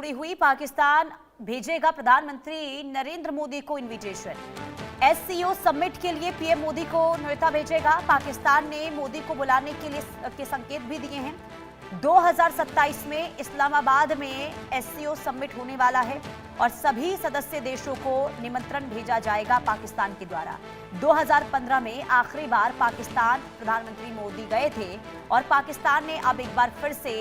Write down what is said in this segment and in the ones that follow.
जुड़ी हुई, पाकिस्तान भेजेगा प्रधानमंत्री नरेंद्र मोदी को इनविटेशन। एससीओ समिट के लिए पीएम मोदी को न्योता भेजेगा। पाकिस्तान ने मोदी को बुलाने के संकेत भी दिए हैं। 2027 में इस्लामाबाद में एससीओ समिट होने वाला है और सभी सदस्य देशों को निमंत्रण भेजा जाएगा पाकिस्तान के द्वारा। 2015 में आखिरी बार पाकिस्तान प्रधानमंत्री मोदी गए थे और पाकिस्तान ने अब एक बार फिर से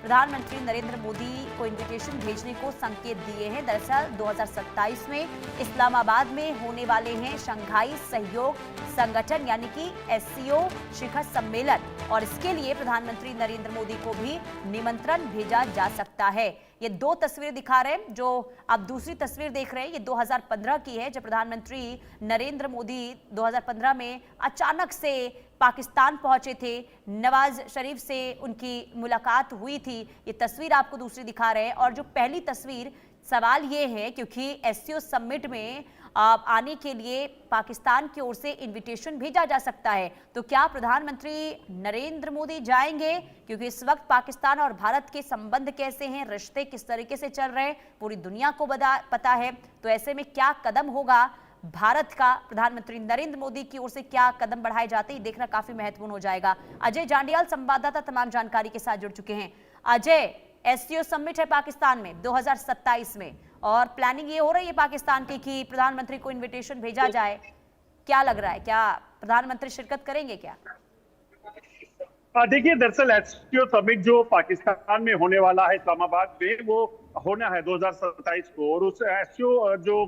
प्रधानमंत्री नरेंद्र मोदी को इनविटेशन भेजने को संकेत दिए हैं। दरअसल 2027 में इस्लामाबाद में होने वाले हैं शंघाई सहयोग संगठन यानी कि एससीओ शिखर सम्मेलन और इसके लिए प्रधानमंत्री नरेंद्र मोदी को भी निमंत्रण भेजा जा सकता है। ये दो तस्वीरें दिखा रहे हैं, जो आप दूसरी तस्वीर देख रहे हैं ये 2015 की है, जब प्रधानमंत्री नरेंद्र मोदी 2015 में अचानक से पाकिस्तान पहुंचे थे। नवाज शरीफ से उनकी मुलाकात हुई थी। ये तस्वीर आपको दूसरी दिखा रहे हैं। और जो पहली तस्वीर, सवाल ये है क्योंकि एससीओ समिट में आने के लिए पाकिस्तान की ओर से इनविटेशन भेजा जा सकता है, तो क्या प्रधानमंत्री नरेंद्र मोदी जाएंगे? क्योंकि इस वक्त पाकिस्तान और भारत के संबंध कैसे हैं, रिश्ते किस तरीके से चल रहे हैं, पूरी दुनिया को पता है। तो ऐसे में क्या कदम होगा भारत का, प्रधानमंत्री नरेंद्र मोदी की ओर से क्या कदम बढ़ाए जाते हैं, देखना काफी महत्वपूर्ण हो जाएगा। अजय जांडियाल संवाददाता तमाम जानकारी के साथ जुड़ चुके हैं। अजय, एससीओ समिट है पाकिस्तान में 2027 में और प्लानिंग ये हो रही है पाकिस्तान की कि प्रधानमंत्री को इनविटेशन भेजा जाए। क्या लग रहा है, क्या प्रधानमंत्री शिरकत करेंगे क्या? देखिए, दरअसल एससीओ समिट जो पाकिस्तान में होने वाला है इस्लामाबाद में, वो होना है 2027 को। और उस एससीओ जो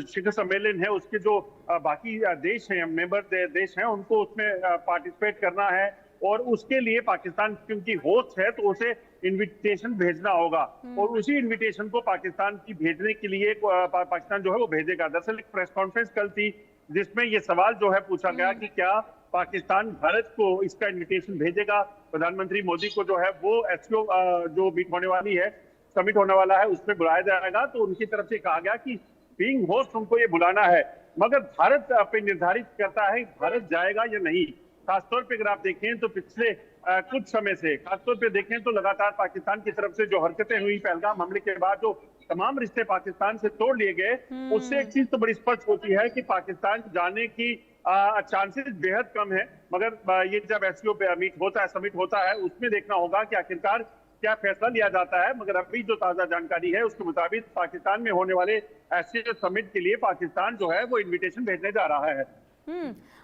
शिखर सम्मेलन है उसके जो बाकी देश हैं, मेंबर देश हैं, उनको उसमें पार्टिसिपेट करना है और उसके लिए पाकिस्तान क्योंकि होस्ट है तो उसे इनविटेशन भेजना होगा और उसी इनविटेशन को पाकिस्तान की भेजने के लिए पाकिस्तान जो है वो भेजेगा। दरअसल एक प्रेस कॉन्फ्रेंस कल थी जिसमें ये सवाल जो है पूछा गया कि क्या पाकिस्तान भारत को इसका इनविटेशन भेजेगा। प्रधानमंत्री मोदी को जो है वो एससीओ जो मीट होने वाली है, समिट होने वाला है, उसमें बुलाया जाएगा। तो उनकी तरफ से कहा गया कि बीइंग होस्ट उनको ये बुलाना है, मगर भारत पे निर्धारित करता है भारत जाएगा या नहीं। खासतौर पे अगर आप देखें तो पिछले कुछ समय से, खासतौर पे देखें तो लगातार पाकिस्तान की तरफ से जो हरकतें हुई पहलगाम हमले के बाद, जो तमाम रिश्ते पाकिस्तान से तोड़ लिए गए, उससे एक चीज तो बड़ी स्पष्ट होती है कि पाकिस्तान जाने की चांसेस बेहद कम है। मगर ये जब एससीओ मीट होता है, समिट होता है, उसमें देखना होगा कि आखिरकार क्या फैसला लिया जाता है। मगर अभी जो ताजा जानकारी है उसके मुताबिक पाकिस्तान में होने वाले एससीओ समिट के लिए पाकिस्तान जो है वो इनविटेशन भेजने जा रहा है।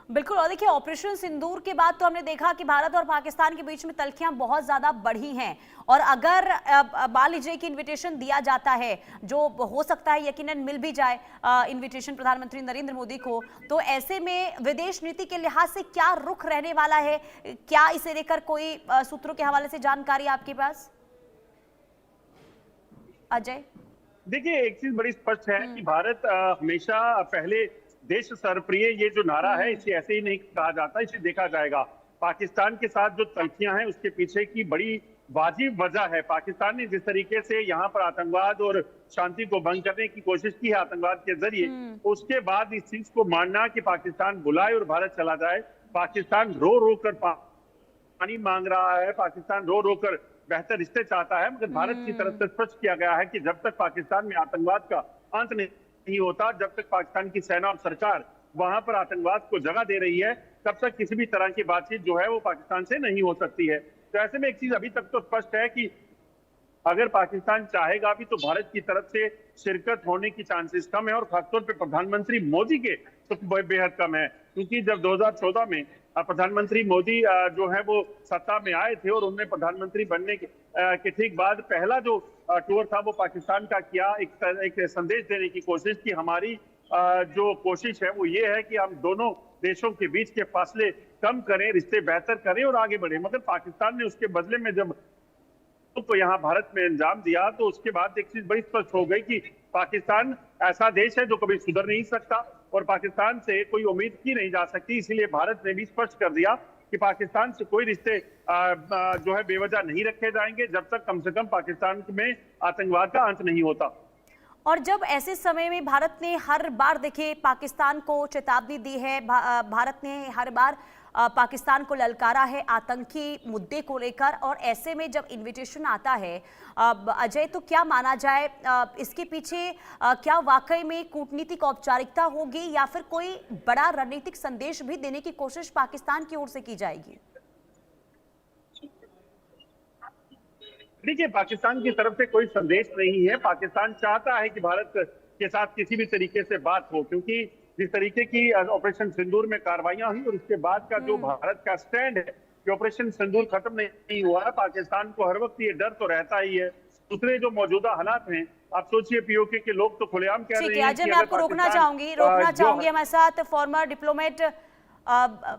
बिल्कुल। और देखिए, ऑपरेशन सिंदूर के बाद तो हमने देखा कि भारत और पाकिस्तान के बीच में तल्खियां बहुत ज्यादा बढ़ी हैं और अगर मान लीजिए कि इनविटेशन दिया जाता है, जो हो सकता है यकीनन मिल भी जाए इनविटेशन प्रधानमंत्री नरेंद्र मोदी को, तो ऐसे में विदेश नीति के लिहाज से क्या रुख रहने वाला है? क्या इसे लेकर कोई सूत्रों के हवाले से जानकारी आपके पास? अजय, देखिए, एक चीज बड़ी स्पष्ट है कि भारत हमेशा पहले देश सर्वप्रिय, ये जो नारा है इसे ऐसे ही नहीं कहा जाता, इसे देखा जाएगा। पाकिस्तान के साथ जो तल्खियां हैं उसके पीछे की बड़ी वाजिब वजह है। पाकिस्तान ने जिस तरीके से यहाँ पर आतंकवाद और शांति को भंग करने की कोशिश की है आतंकवाद के जरिए, उसके बाद इस चीज को मानना कि पाकिस्तान बुलाए और भारत चला जाए। पाकिस्तान रो रो कर पानी मांग रहा है, पाकिस्तान रो रो कर बेहतर रिश्ते चाहता है, मगर भारत की तरफ से स्पष्ट किया गया है कि जब तक पाकिस्तान में आतंकवाद का अंत नहीं होता, जब तक पाकिस्तान की सेना और सरकार वहां पर आतंकवाद को जगह दे रही है, तब तक किसी भी तरह की बातचीत जो है वो पाकिस्तान से नहीं हो सकती है। तो ऐसे में एक चीज अभी तक तो स्पष्ट है कि अगर पाकिस्तान चाहेगा भी तो भारत की तरफ से शिरकत होने की चांसेस कम है और खासतौर पर प्रधानमंत्री मोदी के तो बेहद कम है। क्योंकि जब 2014 में प्रधानमंत्री मोदी जो है वो सत्ता में आए थे और उन्होंने प्रधानमंत्री बनने के ठीक बाद पहला जो टूर था वो पाकिस्तान का किया, एक संदेश देने की कोशिश की हमारी जो कोशिश है वो ये है कि हम दोनों देशों के बीच के फासले कम करें, रिश्ते बेहतर करें और आगे बढ़े। मगर पाकिस्तान ने उसके बदले में जब तो यहाँ भारत में अंजाम दिया तो उसके बाद एक चीज बड़ी स्पष्ट हो गई कि पाकिस्तान ऐसा देश है जो कभी सुधर नहीं सकता और पाकिस्तान से कोई उम्मीद की नहीं जा सकती। इसीलिए भारत ने भी स्पष्ट कर दिया कि पाकिस्तान से कोई रिश्ते जो है बेवजह नहीं रखे जाएंगे जब तक कम से कम पाकिस्तान में आतंकवाद का अंत नहीं होता। और जब ऐसे समय में भारत ने हर बार देखिए पाकिस्तान को चेतावनी दी है, भारत ने हर बार पाकिस्तान को ललकारा है आतंकी मुद्दे को लेकर, और ऐसे में जब इनविटेशन आता है अजय, तो क्या माना जाए इसके पीछे क्या वाकई में कूटनीतिक औपचारिकता होगी या फिर कोई बड़ा रणनीतिक संदेश भी देने की कोशिश पाकिस्तान की ओर से की जाएगी? देखिए, पाकिस्तान की तरफ से कोई संदेश नहीं है। पाकिस्तान चाहता है कि भारत के साथ किसी भी तरीके से बात हो, क्योंकि जिस तरीके की ऑपरेशन सिंदूर में कार्रवाइयां हुई और उसके बाद का जो भारत का स्टैंड है कि ऑपरेशन सिंदूर खत्म नहीं हुआ है, पाकिस्तान को हर वक्त ये डर तो रहता ही है। दूसरे जो मौजूदा हालात हैं, आप सोचिए, पीओके के लोग तो खुलेआम कह रहे हैं अजय, कि मैं आपको रोकना चाहूंगी हमारे साथ फॉर्मर डिप्लोमेट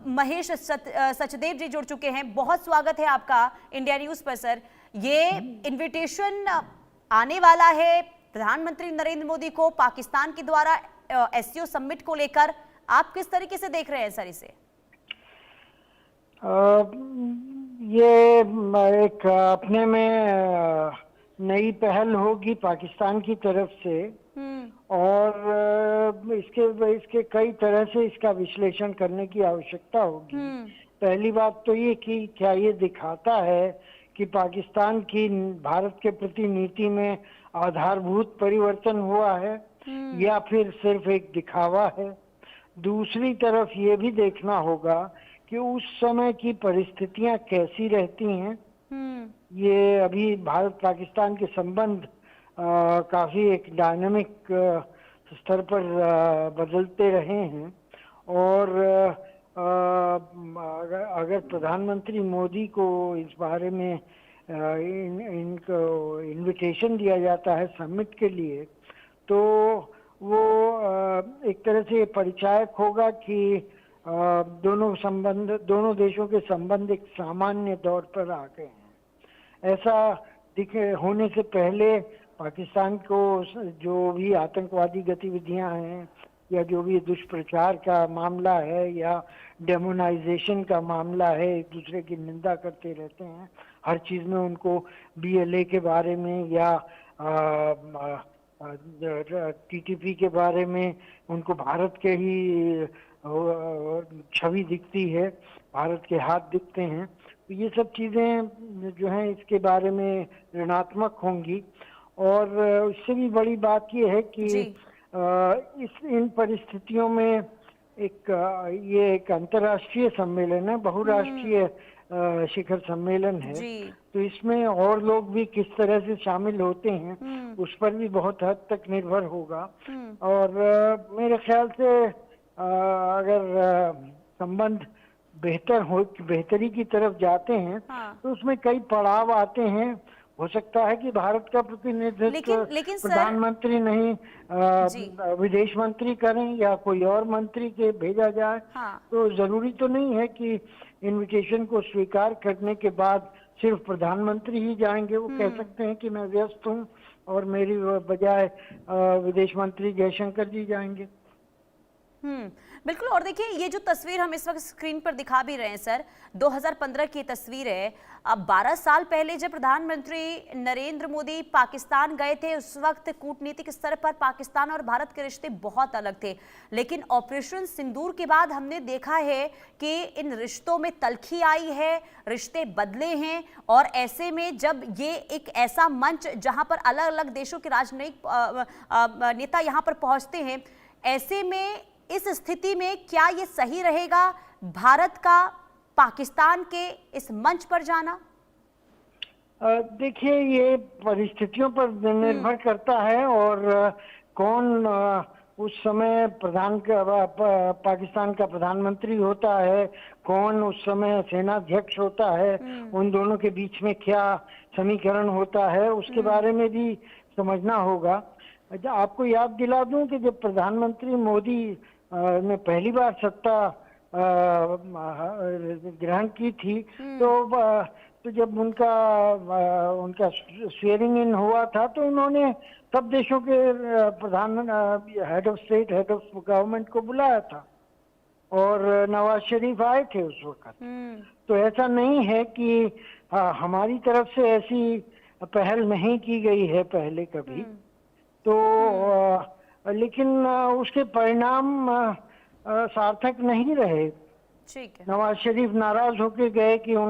महेश सचदेव जी जुड़ चुके हैं। बहुत स्वागत है आपका इंडिया न्यूज पर सर। ये इनविटेशन आने वाला है प्रधानमंत्री नरेंद्र मोदी को पाकिस्तान के द्वारा एससीओ समिट को लेकर, आप किस तरीके से देख रहे हैं सर इसे? ये एक अपने में नई पहल होगी पाकिस्तान की तरफ से, और इसके कई तरह से इसका विश्लेषण करने की आवश्यकता होगी। पहली बात तो ये कि क्या ये दिखाता है कि पाकिस्तान की भारत के प्रति नीति में आधारभूत परिवर्तन हुआ है या फिर सिर्फ एक दिखावा है। दूसरी तरफ ये भी देखना होगा कि उस समय की परिस्थितियां कैसी रहती हैं। ये अभी भारत पाकिस्तान के संबंध काफी एक डायनामिक स्तर पर बदलते रहे हैं, और अगर प्रधानमंत्री मोदी को इस बारे में इनको इनविटेशन दिया जाता है समिट के लिए, तो वो एक तरह से परिचायक होगा कि दोनों देशों के संबंध एक सामान्य दौर पर आ गए हैं। ऐसा होने से पहले पाकिस्तान को जो भी आतंकवादी गतिविधियां हैं या जो भी दुष्प्रचार का मामला है या डेमोनाइजेशन का मामला है, एक दूसरे की निंदा करते रहते हैं हर चीज में। उनको बीएलए के बारे में या टीटीपी के बारे में उनको भारत के ही छवि दिखती है, भारत के हाथ दिखते हैं। तो ये सब चीजें जो हैं इसके बारे में ऋणात्मक होंगी। और इससे भी बड़ी बात ये है कि इन परिस्थितियों में ये एक अंतर्राष्ट्रीय सम्मेलन है, बहुराष्ट्रीय शिखर सम्मेलन है, तो इसमें और लोग भी किस तरह से शामिल होते हैं उस पर भी बहुत हद तक निर्भर होगा। और मेरे ख्याल से अगर संबंध बेहतरी की तरफ जाते हैं तो उसमें कई पड़ाव आते हैं। हो सकता है कि भारत का प्रतिनिधित्व प्रधानमंत्री नहीं विदेश मंत्री करें या कोई और मंत्री के भेजा जाए। तो जरूरी तो नहीं है कि इनविटेशन को स्वीकार करने के बाद सिर्फ प्रधानमंत्री ही जाएंगे। वो कह सकते हैं कि मैं व्यस्त हूँ और मेरी बजाय विदेश मंत्री जयशंकर जी जाएंगे। बिल्कुल। और देखिए, ये जो तस्वीर हम इस वक्त स्क्रीन पर दिखा भी रहे हैं सर, 2015 की तस्वीर है। अब 12 साल पहले जब प्रधानमंत्री नरेंद्र मोदी पाकिस्तान गए थे, उस वक्त कूटनीतिक स्तर पर पाकिस्तान और भारत के रिश्ते बहुत अलग थे। लेकिन ऑपरेशन सिंदूर के बाद हमने देखा है कि इन रिश्तों में तल्खी आई है, रिश्ते बदले हैं। और ऐसे में जब ये एक ऐसा मंच जहां पर अलग अलग देशों के राजनयिक नेता यहां पर पहुंचते हैं, ऐसे में इस स्थिति में क्या ये सही रहेगा भारत का पाकिस्तान के इस मंच पर जाना? देखिए, ये परिस्थितियों पर निर्भर करता है और कौन उस समय पाकिस्तान का प्रधानमंत्री होता है, कौन उस समय सेनाध्यक्ष होता है, उन दोनों के बीच में क्या समीकरण होता है, उसके बारे में भी समझना होगा। आपको याद दिला दूं कि जब प्रधानमंत्री मोदी ने पहली बार सत्ता ग्रहण की थी, तो जब उनका स्वेरिंग इन हुआ था, तो उन्होंने सब देशों के प्रधान head of state, head of government को बुलाया था और नवाज शरीफ आए थे उस वक्त। तो ऐसा नहीं है कि हमारी तरफ से ऐसी पहल नहीं की गई है पहले कभी। तो लेकिन उसके परिणाम सार्थक नहीं रहे। ठीक है। नवाज शरीफ नाराज होकर गए कि उनको